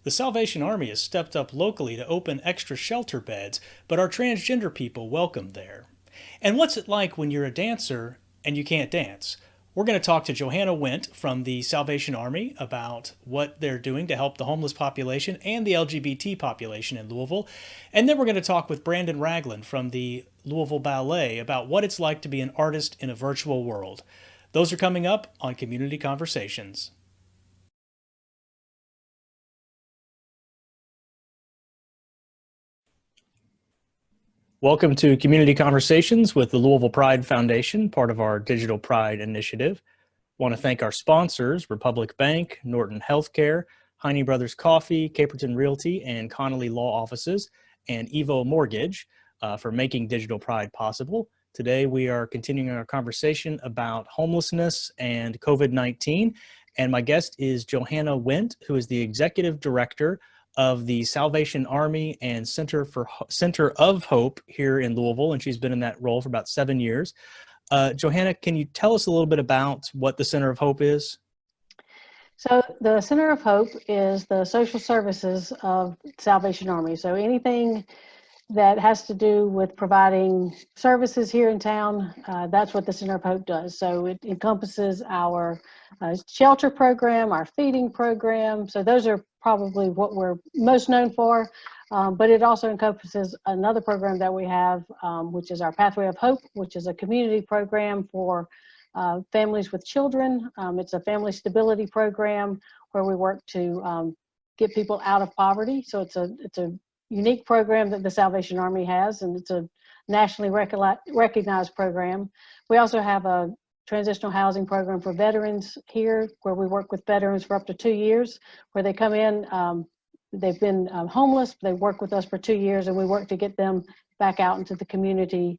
The Salvation Army has stepped up locally to open extra shelter beds, but are transgender people welcome there? And what's it like when you're a dancer and you can't dance? We're going to talk to Johanna Wint from the Salvation Army about what they're doing to help the homeless population and the LGBT population in Louisville. And then we're going to talk with Brandon Ragland from the Louisville Ballet about what it's like to be an artist in a virtual world. Those are coming up on Community Conversations. Welcome to Community Conversations with the Louisville Pride Foundation, part of our Digital Pride initiative. I want to thank our sponsors, Republic Bank, Norton Healthcare, Heine Brothers Coffee, Caperton Realty, and Connolly Law Offices, and Evo Mortgage for making Digital Pride possible. Today, we are continuing our conversation about homelessness and COVID-19. And my guest is Johanna Wint, who is the Executive Director of the Salvation Army and Center of Hope here in Louisville, and she's been in that role for about 7 years. Johanna, can you tell us a little bit about what the Center of Hope is? So the Center of Hope is the social services of Salvation Army. So anything that has to do with providing services here in town, that's what the Center of Hope does. So it encompasses our shelter program, our feeding program. So those are probably what we're most known for, but it also encompasses another program that we have, which is our Pathway of Hope, which is a community program for families with children. It's a family stability program where we work to get people out of poverty. So it's a unique program that the Salvation Army has, and it's a nationally recognized program. We also have a transitional housing program for veterans here, where we work with veterans for up to 2 years, where they come in, they've been homeless, they work with us for 2 years, and we work to get them back out into the community,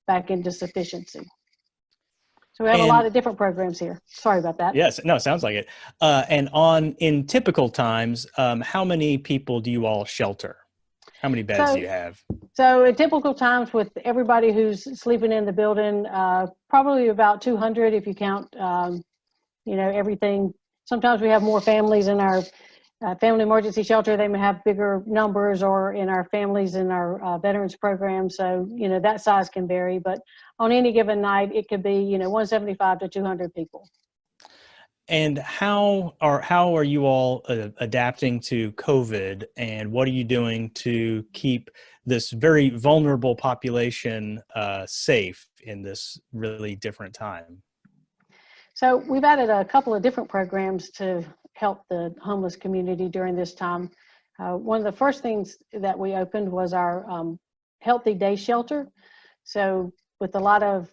back into sufficiency. So we have a lot of different programs here. Sorry about that. Yes, no, sounds like it. And in typical times, how many people do you all shelter? How many beds do you have? So in typical times, with everybody who's sleeping in the building, probably about 200 if you count, everything. Sometimes we have more families in our family emergency shelter. They may have bigger numbers, or in our families in our veterans program. So, that size can vary, but on any given night, it could be, 175 to 200 people. And how are you all adapting to COVID, and what are you doing to keep this very vulnerable population safe in this really different time? So we've added a couple of different programs to help the homeless community during this time. One of the first things that we opened was our Healthy Day Shelter. So with a lot of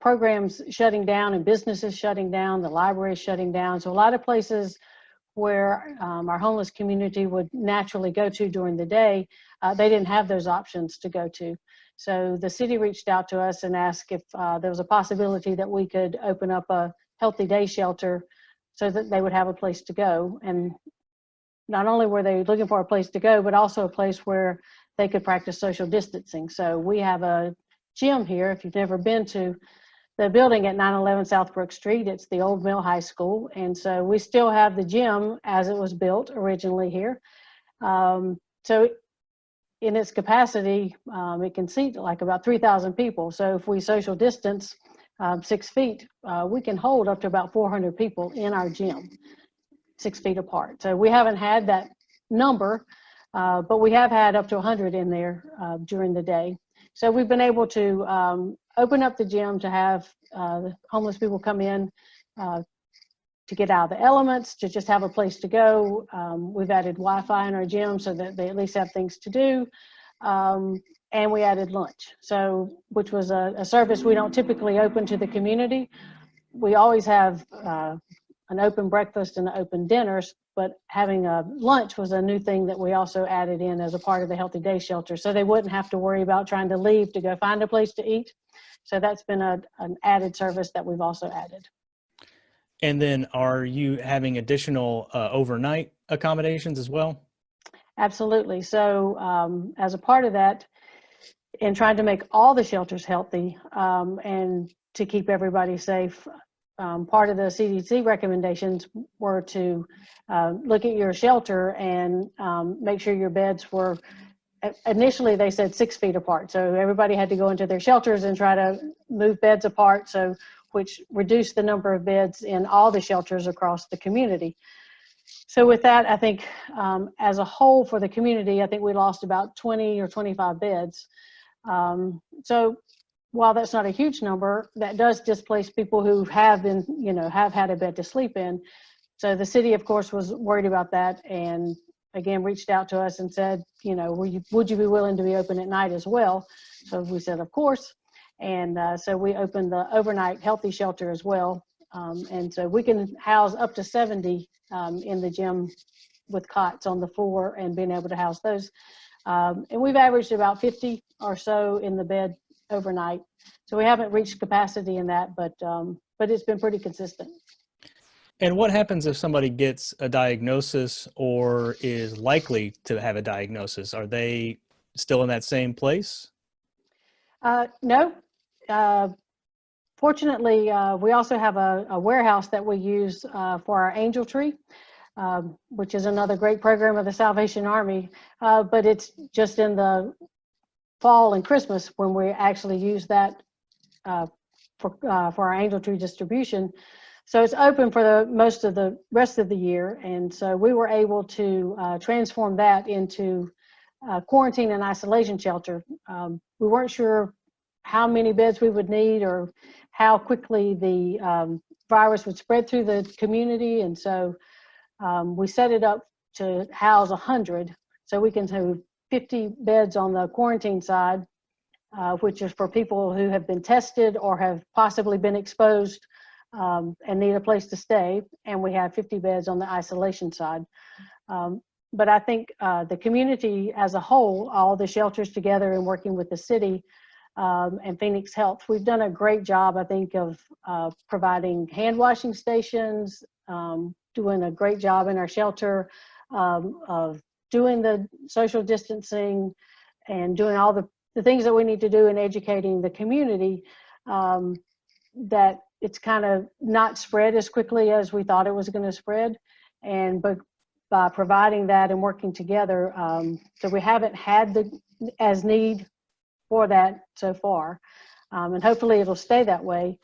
programs shutting down and businesses shutting down, the library is shutting down. So a lot of places where our homeless community would naturally go to during the day, they didn't have those options to go to. So the city reached out to us and asked if there was a possibility that we could open up a Healthy Day Shelter so that they would have a place to go. And not only were they looking for a place to go, but also a place where they could practice social distancing. So we have a gym here. If you've never been to the building at 911 South Brook Street, it's the old Mill High School. And so we still have the gym as it was built originally here. So in its capacity, it can seat like about 3,000 people. So if we social distance 6 feet, we can hold up to about 400 people in our gym, 6 feet apart. So we haven't had that number, but we have had up to 100 in there during the day. So we've been able to open up the gym to have homeless people come in to get out of the elements, to just have a place to go. We've added Wi-Fi in our gym so that they at least have things to do. And we added lunch, which was a service we don't typically open to the community. We always have an open breakfast and an open dinners, but having a lunch was a new thing that we also added in as a part of the Healthy Day Shelter, so they wouldn't have to worry about trying to leave to go find a place to eat. So that's been an added service that we've also added. And then are you having additional overnight accommodations as well? Absolutely. So as a part of that, in trying to make all the shelters healthy and to keep everybody safe, part of the CDC recommendations were to look at your shelter and make sure your beds were, initially they said 6 feet apart. So everybody had to go into their shelters and try to move beds apart, so which reduced the number of beds in all the shelters across the community. So with that, I think as a whole for the community, I think we lost about 20 or 25 beds. So while that's not a huge number, that does displace people who have been, have had a bed to sleep in. So the city, of course, was worried about that, and again reached out to us and said, would you be willing to be open at night as well? So we said, of course. And so we opened the overnight healthy shelter as well. And so we can house up to 70 in the gym with cots on the floor and being able to house those. And we've averaged about 50 or so in the bed overnight. So we haven't reached capacity in that, but it's been pretty consistent. And what happens if somebody gets a diagnosis or is likely to have a diagnosis? Are they still in that same place? No. Fortunately, we also have a warehouse that we use for our Angel Tree, which is another great program of the Salvation Army, but it's just in the fall and Christmas when we actually use that for our Angel Tree distribution. So it's open for most of the rest of the year, and so we were able to transform that into quarantine and isolation shelter. We weren't sure how many beds we would need or how quickly the virus would spread through the community, and so we set it up to house 100, so we can have 50 beds on the quarantine side, which is for people who have been tested or have possibly been exposed and need a place to stay, and we have 50 beds on the isolation side. But I think the community as a whole, all the shelters together and working with the city and Phoenix Health, we've done a great job, I think, of providing hand washing stations, doing a great job in our shelter of doing the social distancing and doing all the things that we need to do in educating the community, that it's kind of not spread as quickly as we thought it was going to spread. But by providing that and working together, so we haven't had as need for that so far, and hopefully it'll stay that way.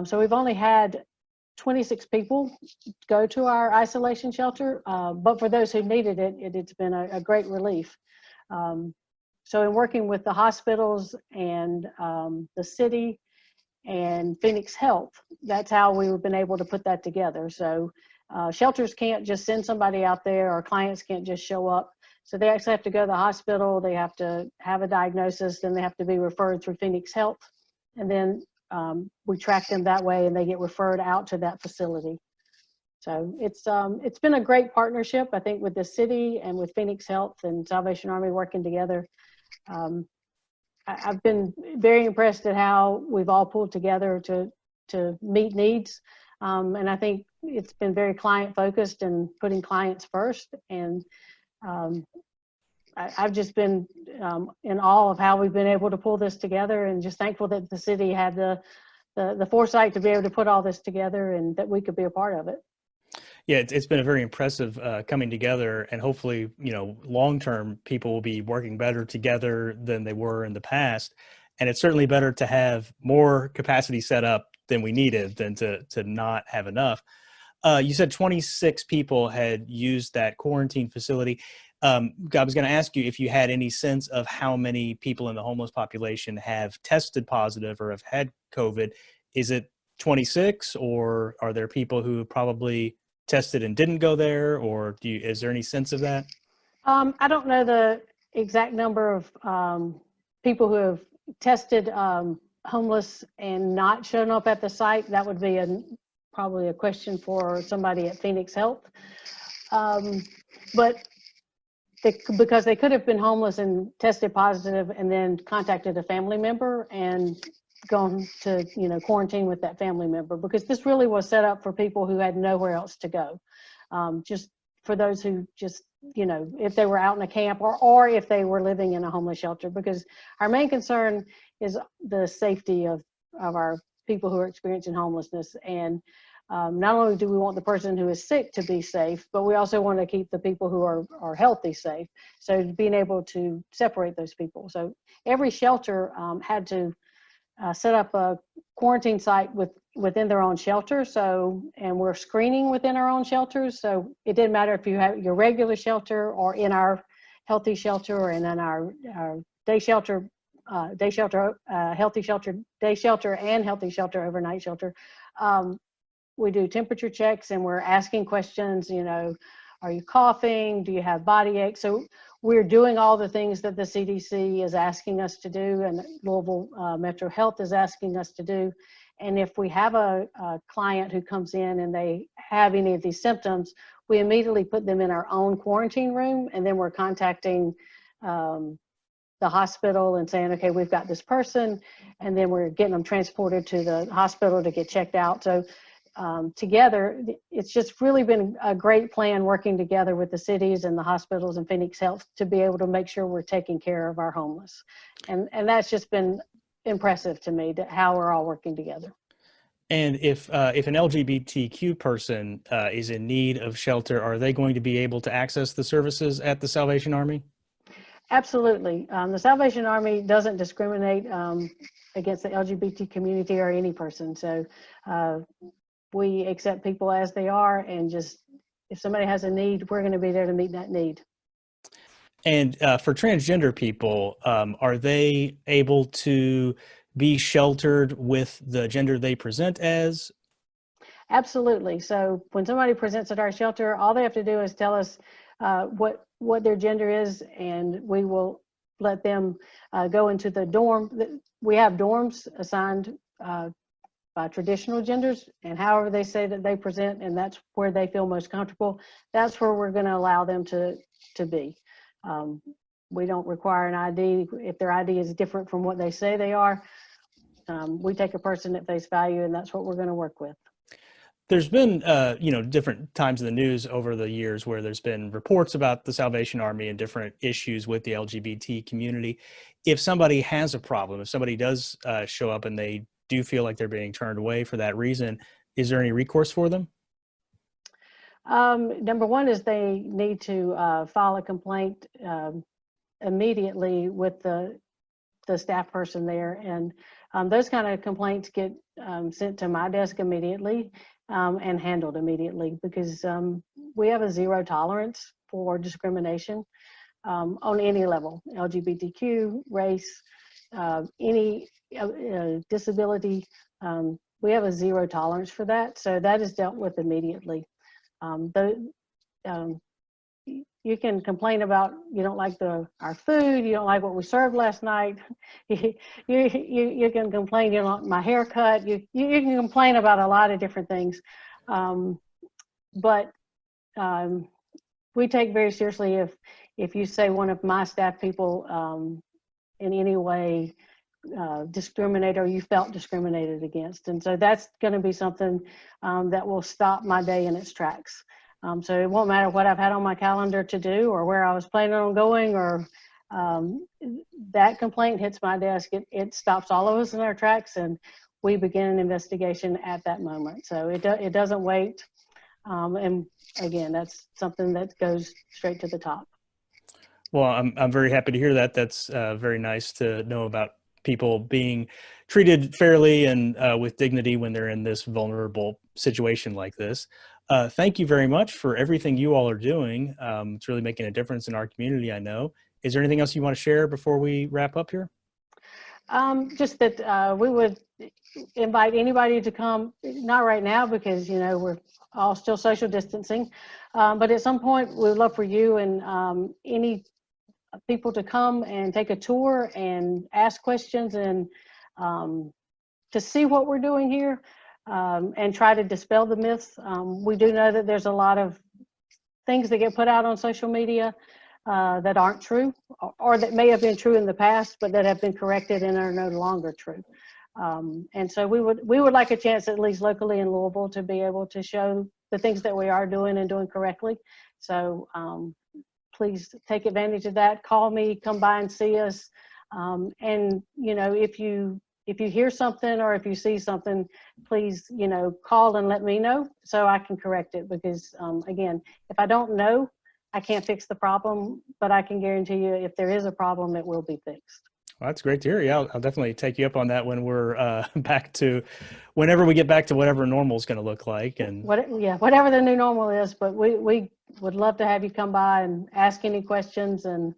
So we've only had 26 people go to our isolation shelter, but for those who needed it, it's been a great relief. So in working with the hospitals and the city and Phoenix Health, that's how we've been able to put that together. So shelters can't just send somebody out there, or clients can't just show up. So they actually have to go to the hospital, they have to have a diagnosis, then they have to be referred through Phoenix Health, and then we track them that way and they get referred out to that facility. So it's been a great partnership, I think, with the city and with Phoenix Health and Salvation Army working together. I've been very impressed at how we've all pulled together to meet needs. And I think it's been very client focused and putting clients first. And I've just been in awe of how we've been able to pull this together, and just thankful that the city had the foresight to be able to put all this together and that we could be a part of it. Yeah, it's been a very impressive coming together, and hopefully, long-term people will be working better together than they were in the past. And it's certainly better to have more capacity set up than we needed than to not have enough. You said 26 people had used that quarantine facility. I was going to ask you if you had any sense of how many people in the homeless population have tested positive or have had COVID. Is it 26, or are there people who probably tested and didn't go there, or is there any sense of that? I don't know the exact number of people who have tested homeless and not shown up at the site. That would be probably a question for somebody at Phoenix Health. But because they could have been homeless and tested positive and then contacted a family member and gone to quarantine with that family member, because this really was set up for people who had nowhere else to go, just for those who just if they were out in a camp or if they were living in a homeless shelter, because our main concern is the safety of our people who are experiencing homelessness. And not only do we want the person who is sick to be safe, but we also want to keep the people who are healthy safe. So being able to separate those people. So every shelter had to set up a quarantine site within their own shelter. So, and we're screening within our own shelters. So it didn't matter if you have your regular shelter or in our healthy shelter and in our day shelter, healthy shelter, day shelter and healthy shelter, overnight shelter. We do temperature checks and we're asking questions, you know, are you coughing? Do you have body ache? So we're doing all the things that the CDC is asking us to do and Louisville Metro Health is asking us to do. And if we have a client who comes in and they have any of these symptoms, we immediately put them in our own quarantine room, and then we're contacting the hospital and saying, okay, we've got this person, and then we're getting them transported to the hospital to get checked out. So together, it's just really been a great plan working together with the cities and the hospitals and Phoenix Health to be able to make sure we're taking care of our homeless. And that's just been impressive to me, how we're all working together. And if an LGBTQ person is in need of shelter, are they going to be able to access the services at the Salvation Army? Absolutely. The Salvation Army doesn't discriminate against the LGBT community or any person. So we accept people as they are, and just if somebody has a need, we're going to be there to meet that need. And for transgender people, are they able to be sheltered with the gender they present as? Absolutely. So when somebody presents at our shelter, all they have to do is tell us what their gender is, and we will let them go into the dorm. We have dorms assigned by traditional genders, and however they say that they present, and that's where they feel most comfortable, that's where we're going to allow them to be. We don't require an ID. If their ID is different from what they say they are, we take a person at face value, and that's what we're going to work with. There's been, different times in the news over the years where there's been reports about the Salvation Army and different issues with the LGBT community. If somebody has a problem, if somebody does show up and they do feel like they're being turned away for that reason, is there any recourse for them? Number one is they need to file a complaint immediately with the staff person there, and those kind of complaints get sent to my desk immediately and handled immediately, because we have a zero tolerance for discrimination on any level, LGBTQ, race, any disability. We have a zero tolerance for that, so that is dealt with immediately. You can complain about you don't like our food, you don't like what we served last night. You can complain you don't like my haircut. You can complain about a lot of different things, but we take very seriously if you say one of my staff people in any way discriminate or you felt discriminated against, and so that's going to be something that will stop my day in its tracks. So it won't matter what I've had on my calendar to do or where I was planning on going, or that complaint hits my desk, it stops all of us in our tracks, and we begin an investigation at that moment. So it doesn't wait. And again, that's something that goes straight to the top. Well, I'm very happy to hear that. That's very nice to know about people being treated fairly and with dignity when they're in this vulnerable situation like this. Thank you very much for everything you all are doing. It's really making a difference in our community, I know. Is there anything else you want to share before we wrap up here? Just that we would invite anybody to come, not right now because, we're all still social distancing, but at some point we would love for you and any people to come and take a tour and ask questions and to see what we're doing here. And try to dispel the myths. We do know that there's a lot of things that get put out on social media that aren't true, or that may have been true in the past, but that have been corrected and are no longer true. And so we would like a chance, at least locally in Louisville, to be able to show the things that we are doing and doing correctly. So please take advantage of that. Call me, come by and see us. And if you if you hear something or if you see something, please, call and let me know so I can correct it. Because again, if I don't know, I can't fix the problem, but I can guarantee you if there is a problem, it will be fixed. Well, that's great to hear. Yeah, I'll definitely take you up on that when we're whenever we get back to whatever normal is going to look like. And whatever the new normal is, but we would love to have you come by and ask any questions and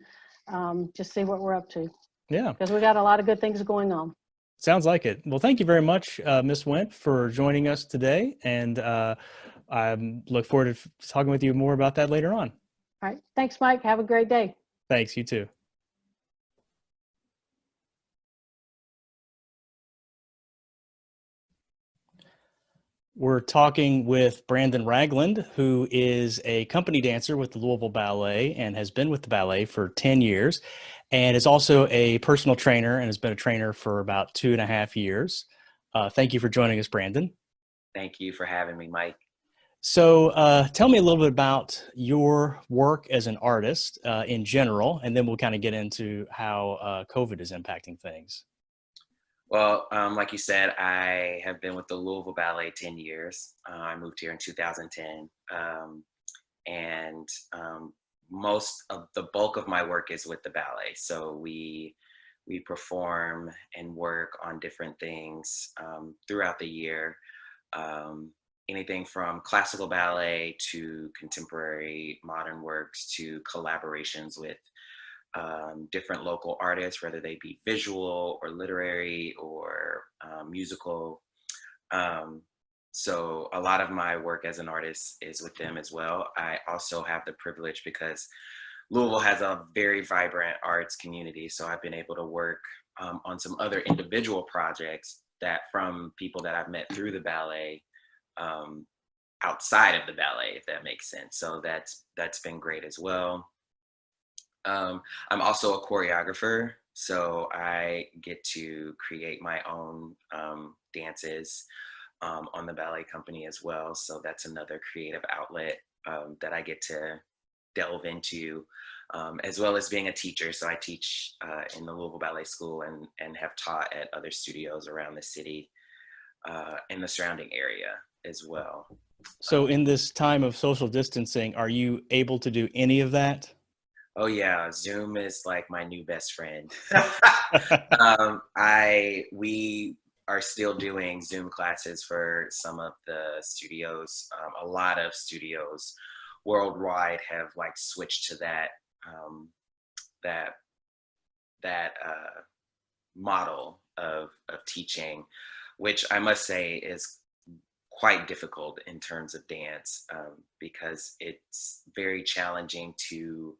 just see what we're up to. Yeah. Because we got a lot of good things going on. Sounds like it. Well, thank you very much, Ms. Wint, for joining us today. And I look forward to talking with you more about that later on. All right. Thanks, Mike. Have a great day. Thanks. You too. We're talking with Brandon Ragland, who is a company dancer with the Louisville Ballet and has been with the ballet for 10 years and is also a personal trainer and has been a trainer for about 2.5 years. Thank you for joining us, Brandon. Thank you for having me, Mike. So tell me a little bit about your work as an artist in general, and then we'll kind of get into how COVID is impacting things. Well, like you said, I have been with the Louisville Ballet 10 years. I moved here in 2010. And most of the bulk of my work is with the ballet. So we perform and work on different things throughout the year. Anything from classical ballet to contemporary modern works to collaborations with different local artists, whether they be visual or literary or musical. So a lot of my work as an artist is with them as well. I also have the privilege because Louisville has a very vibrant arts community. So I've been able to work on some other individual projects that from people that I've met through the ballet, outside of the ballet, if that makes sense. So that's been great as well. I'm also a choreographer, so I get to create my own dances on the ballet company as well. So that's another creative outlet that I get to delve into, as well as being a teacher. So I teach in the Louisville Ballet School and have taught at other studios around the city and the surrounding area as well. So in this time of social distancing, are you able to do any of that? Oh yeah, Zoom is like my new best friend. We are still doing Zoom classes for some of the studios. A lot of studios worldwide have like switched to that model of teaching, which I must say is quite difficult in terms of dance, because it's very challenging to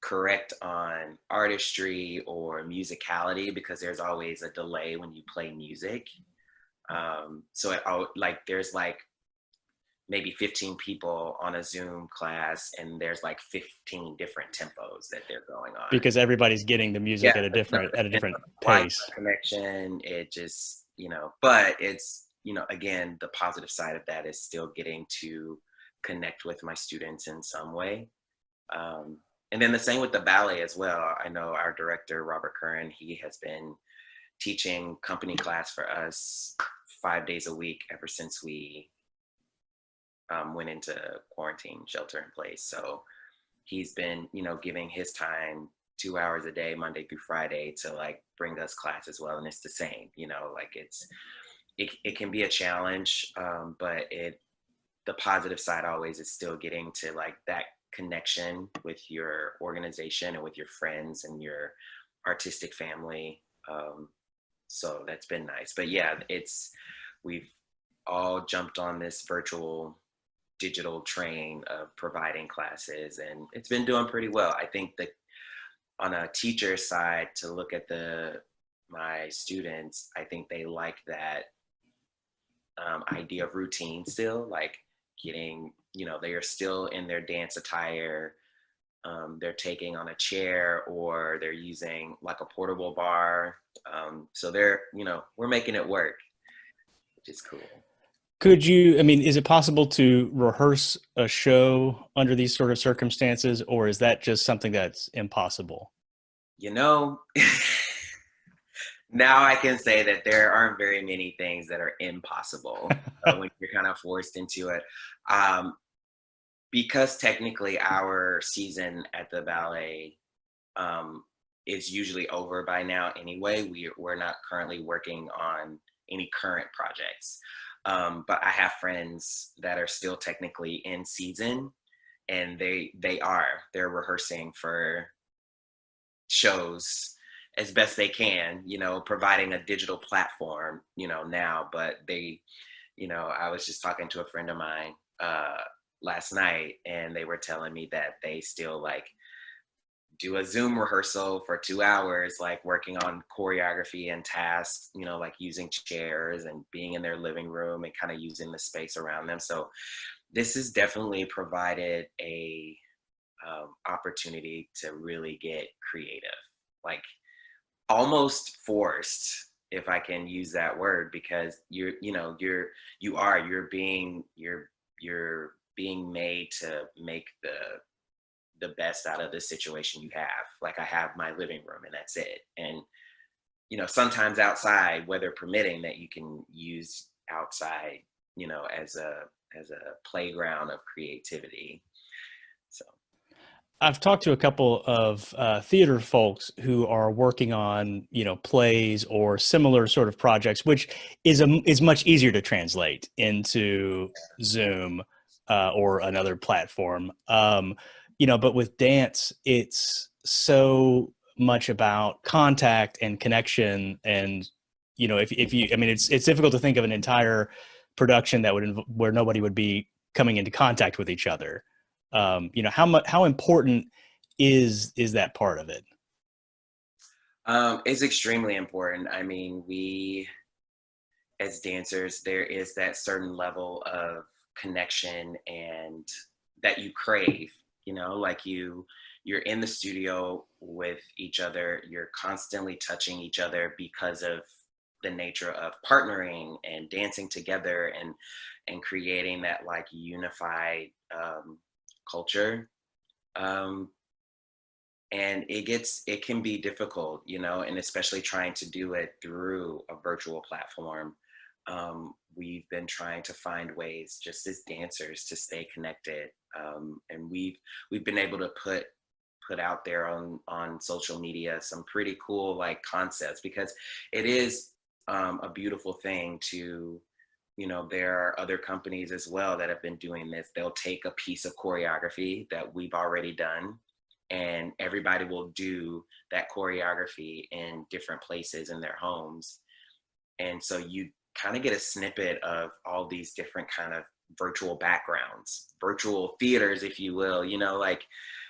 correct on artistry or musicality because there's always a delay when you play music. So there's like maybe 15 people on a Zoom class and there's like 15 different tempos that they're going on. Because everybody's getting the music at a different pace. Connection, it just, but it's, again, the positive side of that is still getting to connect with my students in some way. And then the same with the ballet as well. I know our director, Robert Curran, he has been teaching company class for us 5 days a week ever since we went into quarantine, shelter in place. So he's been, giving his time 2 hours a day, Monday through Friday, to like bring us class as well. And it's the same, it can be a challenge, but the positive side always is still getting to like that connection with your organization and with your friends and your artistic family. So that's been nice. But yeah, we've all jumped on this virtual digital train of providing classes, and it's been doing pretty well. I think that on a teacher side, to look at my students, I think they like that idea of routine still, like getting, they are still in their dance attire. They're taking on a chair or they're using like a portable bar. So we're making it work, which is cool. Is it possible to rehearse a show under these sort of circumstances, or is that just something that's impossible? Now I can say that there aren't very many things that are impossible when you're kind of forced into it. Um, because technically our season at the ballet um, is usually over by now anyway. We're not currently working on any current projects. But I have friends that are still technically in season, and they're rehearsing for shows as best they can, providing a digital platform, now. But I was just talking to a friend of mine last night, and they were telling me that they still like do a Zoom rehearsal for 2 hours, like working on choreography and tasks, like using chairs and being in their living room and kind of using the space around them. So this has definitely provided a opportunity to really get creative, like almost forced, if I can use that word, because you're being made to make the best out of the situation you have. Like I have my living room and that's it. And sometimes outside, weather permitting, that you can use outside, as a playground of creativity. So I've talked to a couple of theater folks who are working on, plays or similar sort of projects, which is much easier to translate into Zoom or another platform. But with dance, it's so much about contact and connection, and if you, I mean, it's difficult to think of an entire production that would where nobody would be coming into contact with each other. How important is that part of it? it's extremely important. I mean, we as dancers, there is that certain level of connection and that you crave, like you're in the studio with each other, you're constantly touching each other because of the nature of partnering and dancing together and creating that like unified culture. um, and it can be difficult, and especially trying to do it through a virtual platform. We've been trying to find ways just as dancers to stay connected, and we've been able to put out there on social media some pretty cool like concepts, because it is a beautiful thing to, there are other companies as well that have been doing this. They'll take a piece of choreography that we've already done, and everybody will do that choreography in different places in their homes. And so you kind of get a snippet of all these different kind of virtual backgrounds, virtual theaters, if you will, like,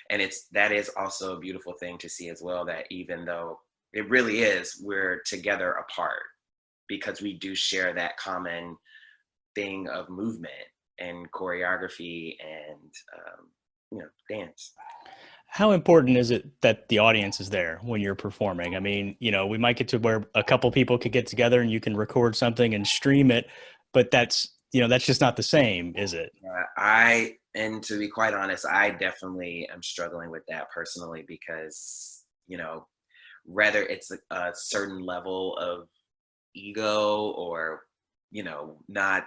and that is also a beautiful thing to see as well, that even though it really is, we're together apart because we do share that common thing of movement and choreography and, dance. How important is it that the audience is there when you're performing? I mean, we might get to where a couple people could get together and you can record something and stream it, but that's just not the same, is it? And to be quite honest, I definitely am struggling with that personally, because, whether it's a certain level of ego or, not,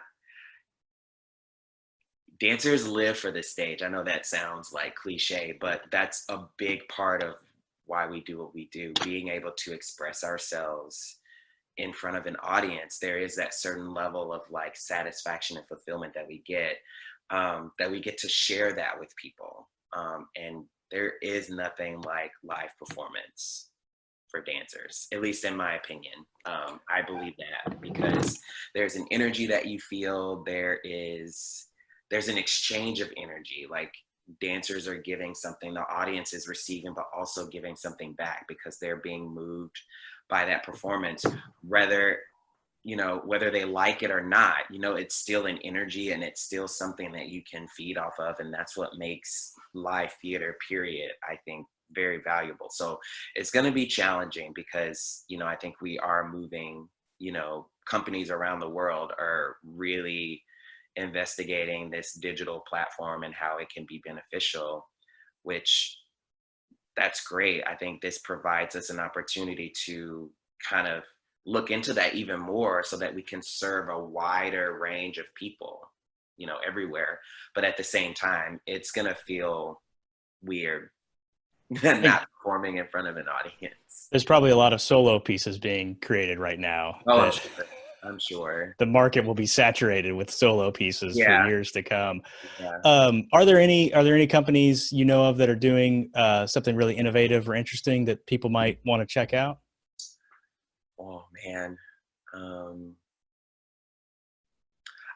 dancers live for the stage. I know that sounds like cliche, but that's a big part of why we do what we do, being able to express ourselves in front of an audience. There is that certain level of like satisfaction and fulfillment that we get to share that with people. And there is nothing like live performance for dancers, at least in my opinion. I believe that because there's an energy that you feel, there's an exchange of energy. Like dancers are giving something, the audience is receiving, but also giving something back because they're being moved by that performance, whether they like it or not. It's still an energy, and it's still something that you can feed off of, and that's what makes live theater, period, I think, very valuable. So it's going to be challenging because I think we are moving, companies around the world are really investigating this digital platform and how it can be beneficial, which that's great. I think this provides us an opportunity to kind of look into that even more so that we can serve a wider range of people, everywhere. But at the same time, it's going to feel weird not performing in front of an audience. There's probably a lot of solo pieces being created right now. Oh, I'm sure. The market will be saturated with solo pieces for years to come. Yeah. Are there any companies you know of that are doing something really innovative or interesting that people might want to check out? Oh man.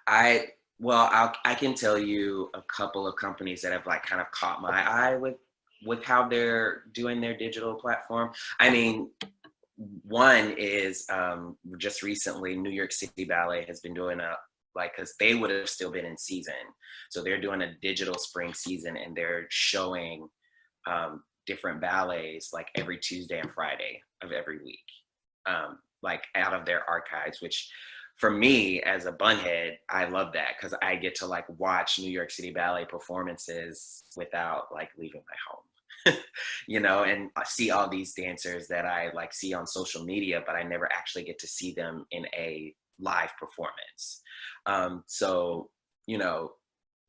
I can tell you a couple of companies that have like kind of caught my eye with how they're doing their digital platform. I mean, one is just recently New York City Ballet has been doing because they would have still been in season. So they're doing a digital spring season, and they're showing different ballets like every Tuesday and Friday of every week, like out of their archives, which for me as a bunhead, I love that because I get to like watch New York City Ballet performances without like leaving my home. And I see all these dancers that I like see on social media, but I never actually get to see them in a live performance. So,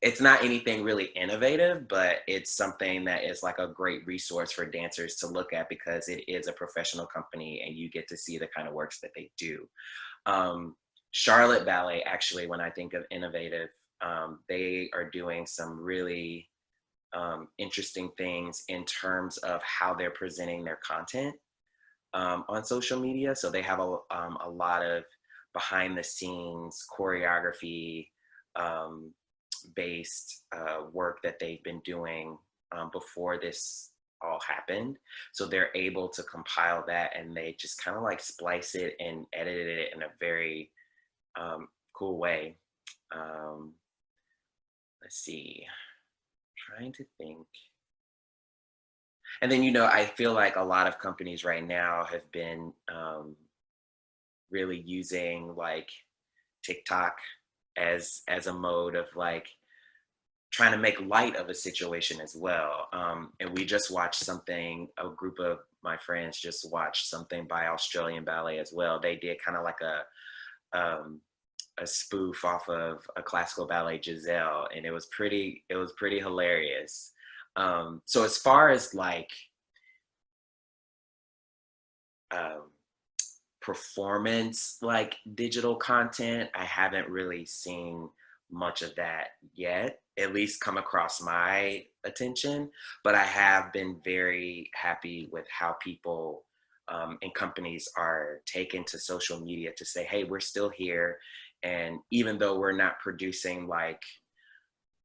it's not anything really innovative, but it's something that is like a great resource for dancers to look at because it is a professional company and you get to see the kind of works that they do. Charlotte Ballet, actually, when I think of innovative, they are doing some really interesting things in terms of how they're presenting their content on social media. So they have a lot of behind the scenes choreography based work that they've been doing before this all happened. So they're able to compile that, and they just kind of like splice it and edit it in a very cool way. Let's see. Trying to think. And then, I feel like a lot of companies right now have been really using like TikTok as a mode of like trying to make light of a situation as well. And we just watched a group of my friends just watched something by Australian Ballet as well. They did kind of like a spoof off of a classical ballet, Giselle, and it was pretty hilarious. So as far as like performance, like digital content, I haven't really seen much of that yet, at least come across my attention, but I have been very happy with how people and companies are taking to social media to say, hey, we're still here. And even though we're not producing like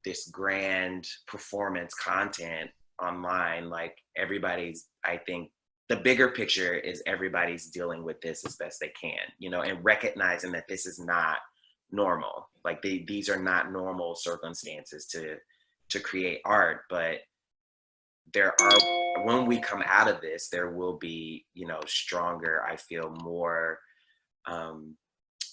this grand performance content online, like I think the bigger picture is everybody's dealing with this as best they can, and recognizing that this is not normal. Like these are not normal circumstances to create art, but when we come out of this, there will be, stronger, I feel more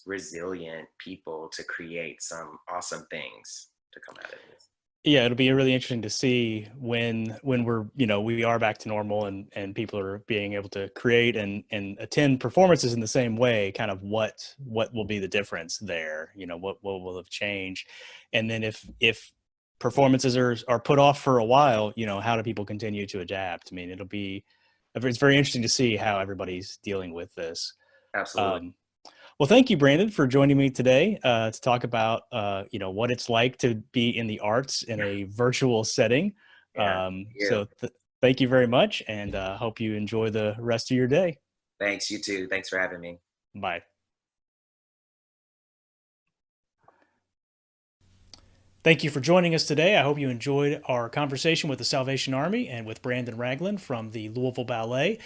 resilient people to create some awesome things to come out of this. Yeah, it'll be really interesting to see when we're, we are back to normal and people are being able to create and attend performances in the same way, kind of what will be the difference there, what will have changed. And then if performances are put off for a while, how do people continue to adapt? I mean, it's very interesting to see how everybody's dealing with this. Absolutely. Well, thank you, Brandon, for joining me today to talk about, what it's like to be in the arts in a virtual setting. Yeah, Thank you very much, and hope you enjoy the rest of your day. Thanks, you too. Thanks for having me. Bye. Thank you for joining us today. I hope you enjoyed our conversation with the Salvation Army and with Brandon Ragland from the Louisville Ballet.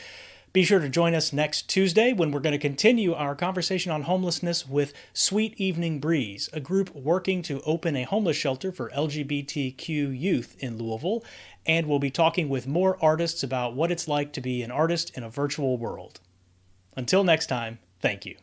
Be sure to join us next Tuesday when we're going to continue our conversation on homelessness with Sweet Evening Breeze, a group working to open a homeless shelter for LGBTQ youth in Louisville. And we'll be talking with more artists about what it's like to be an artist in a virtual world. Until next time, thank you.